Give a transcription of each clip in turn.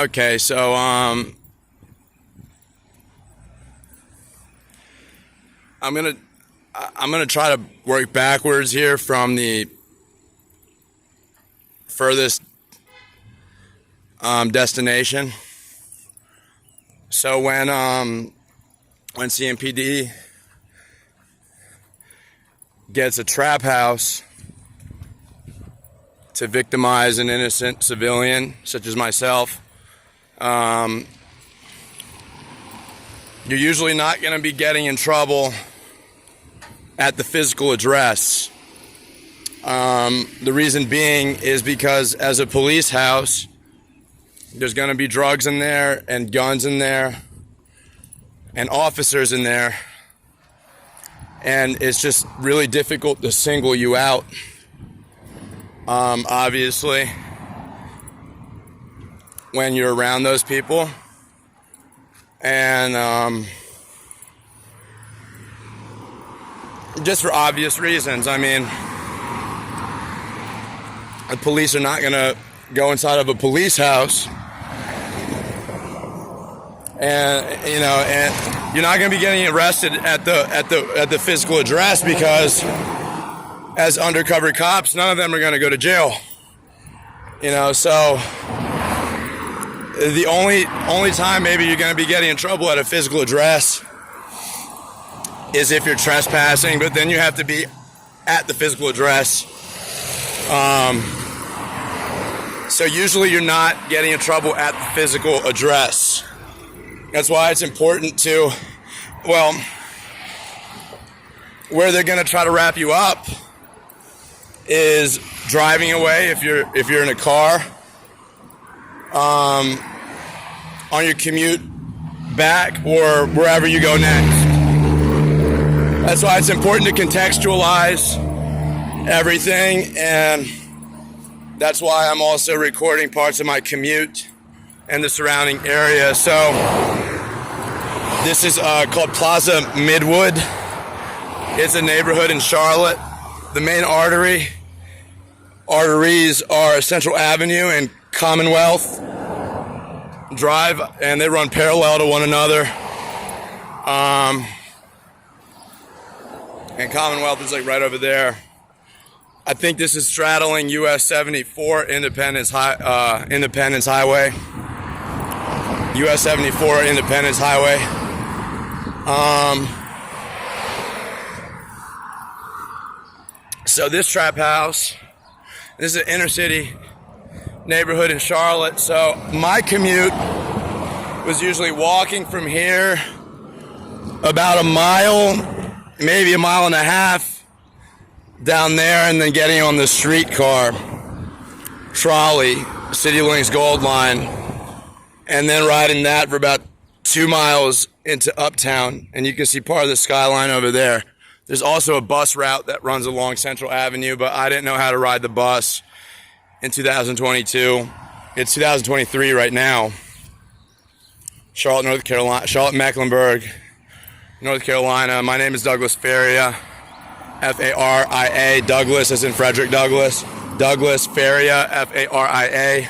Okay, so I'm gonna try to work backwards here from the furthest destination. So when CMPD gets a trap house to victimize an innocent civilian such as myself, you're usually not going to be getting in trouble at the physical address. The reason being is because as a police house, there's going to be drugs in there and guns in there and officers in there, and it's just really difficult to single you out. Obviously, when you're around those people, and just for obvious reasons. I mean, the police are not going to go inside of a police house, and and you're not going to be getting arrested at the physical address, because as undercover cops, none of them are going to go to jail. So the only time maybe you're going to be getting in trouble at a physical address is if you're trespassing, but then you have to be at the physical address. So usually you're not getting in trouble at the physical address. That's why it's important to, where they're going to try to wrap you up is driving away if you're in a car, on your commute back, or wherever you go next. That's why it's important to contextualize everything, and that's why I'm also recording parts of my commute and the surrounding area. So this is called Plaza Midwood. It's a neighborhood in Charlotte. The main arteries are Central Avenue and Commonwealth Drive, and they run parallel to one another. And Commonwealth is like right over there. I think this is straddling US 74 Independence Highway. US 74 Independence Highway. So this trap house, this is an inner city neighborhood in Charlotte. So my commute was usually walking from here about a mile, maybe a mile and a half down there, and then getting on the streetcar trolley, CityLink's Gold Line, and then riding that for about 2 miles into Uptown, and you can see part of the skyline over there. There's also a bus route that runs along Central Avenue, but I didn't know how to ride the bus in 2022. It's 2023 right now. Charlotte, North Carolina, Charlotte, Mecklenburg, North Carolina. My name is Douglas Faria, Faria, Douglas as in Frederick Douglass. Douglas Faria, Faria.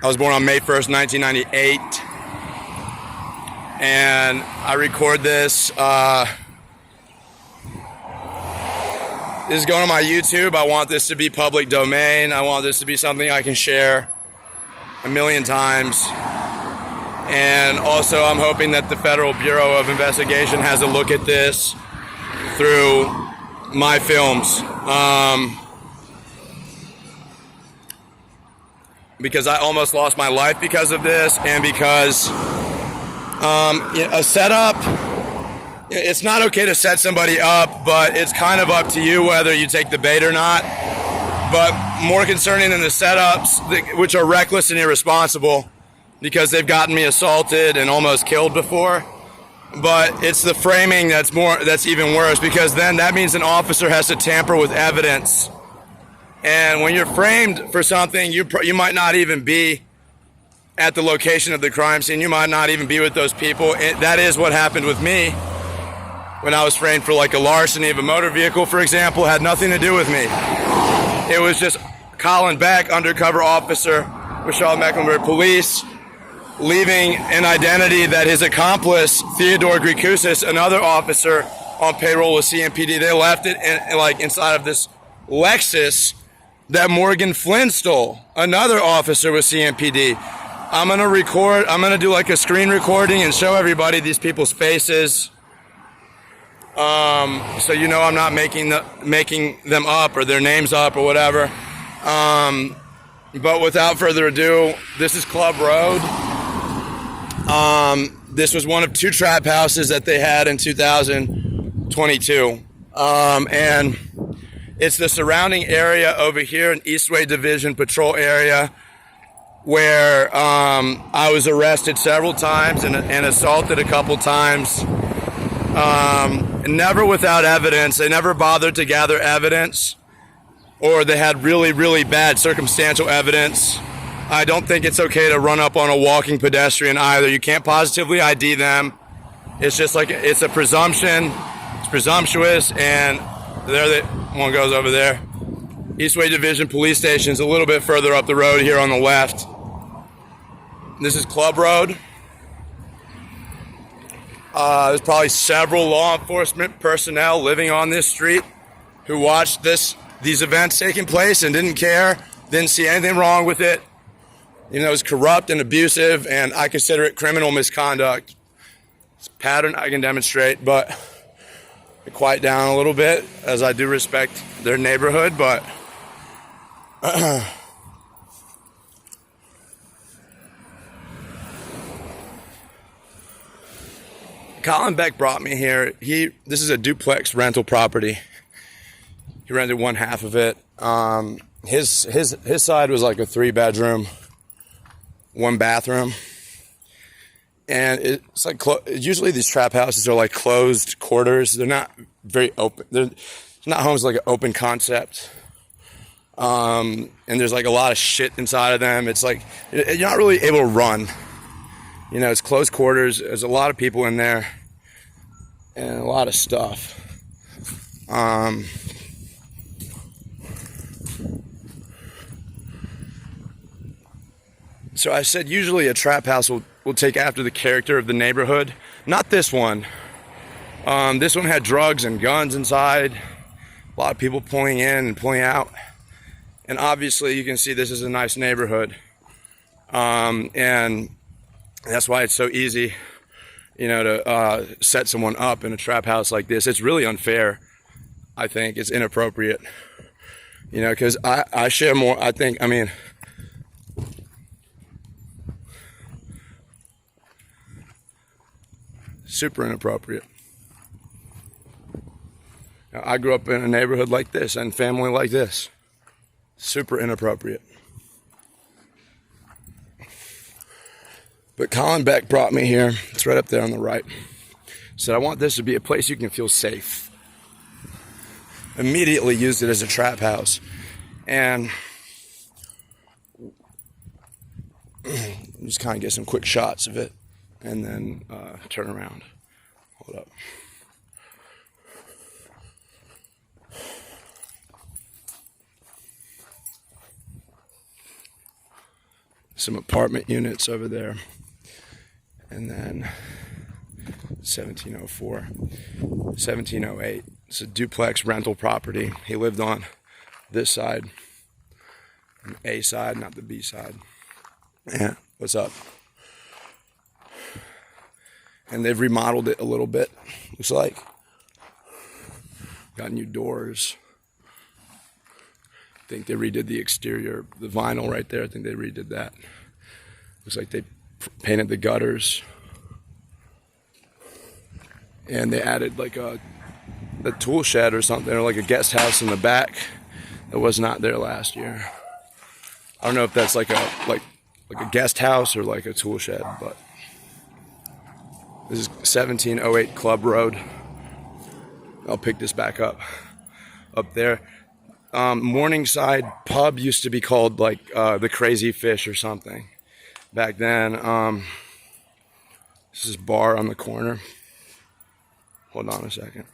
I was born on May 1st, 1998. And I record this. This is going on my YouTube. I want this to be public domain. I want this to be something I can share a million times. And also, I'm hoping that the Federal Bureau of Investigation has a look at this through my films. Because I almost lost my life because of this, and because a setup, it's not okay to set somebody up, but it's kind of up to you whether you take the bait or not. But more concerning than the setups, which are reckless and irresponsible, because they've gotten me assaulted and almost killed before. But it's the framing that's even worse, because then that means an officer has to tamper with evidence. And when you're framed for something, you might not even be at the location of the crime scene. You might not even be with those people. That is what happened with me when I was framed for like a larceny of a motor vehicle, for example. It had nothing to do with me. It was just Collin Beck, undercover officer with Charlotte Mecklenburg Police, leaving an identity that his accomplice, Theodore Grikusis, another officer on payroll with CMPD, they left it like inside of this Lexus that Morgan Flynn stole, another officer with CMPD. I'm gonna do like a screen recording and show everybody these people's faces. So you know I'm not making them up or their names up or whatever. But without further ado, this is Club Road. This was one of 2 trap houses that they had in 2022. And it's the surrounding area over here in Eastway Division Patrol area where I was arrested several times and assaulted a couple times. Never without evidence. They never bothered to gather evidence, or they had really, really bad circumstantial evidence. I don't think it's okay to run up on a walking pedestrian either. You can't positively ID them. It's just like, it's a presumption. It's presumptuous, and there one goes over there. Eastway Division Police Station is a little bit further up the road here on the left. This is Club Road. There's probably several law enforcement personnel living on this street who watched these events taking place and didn't care, didn't see anything wrong with it. You know, it was corrupt and abusive, and I consider it criminal misconduct. It's a pattern I can demonstrate, but quiet down a little bit, as I do respect their neighborhood, but Collin Beck brought me here. This is a duplex rental property. He rented one half of it. His side was like a 3-bedroom, 1 bathroom, and it's like usually these trap houses are like closed quarters. They're not very open. It's not homes like an open concept. And there's like a lot of shit inside of them. It's like you're not really able to run. You know, it's closed quarters. There's a lot of people in there and a lot of stuff. So I said usually a trap house will take after the character of the neighborhood. Not this one. This one had drugs and guns inside. A lot of people pulling in and pulling out. And obviously you can see this is a nice neighborhood. And that's why it's so easy, you know, to set someone up in a trap house like this. It's really unfair. I think it's inappropriate, you know, because I share more. I mean, super inappropriate. Now, I grew up in a neighborhood like this and family like this. Super inappropriate. But Collin Beck brought me here. It's right up there on the right. Said, I want this to be a place you can feel safe. Immediately used it as a trap house. And just kind of get some quick shots of it. And then turn around. Hold up. Some apartment units over there. And then 1704, 1708. It's a duplex rental property. He lived on this side, the A side, not the B side. Yeah, what's up? And they've remodeled it a little bit, looks like. Got new doors. I think they redid the exterior, the vinyl right there. I think they redid that. Looks like they painted the gutters. And they added like a tool shed or something, or like a guest house in the back that was not there last year. I don't know if that's like a guest house or like a tool shed, but this is 1708 Club Road. I'll pick this back up there. Morningside Pub used to be called like the Crazy Fish or something back then. This is bar on the corner. Hold on a second.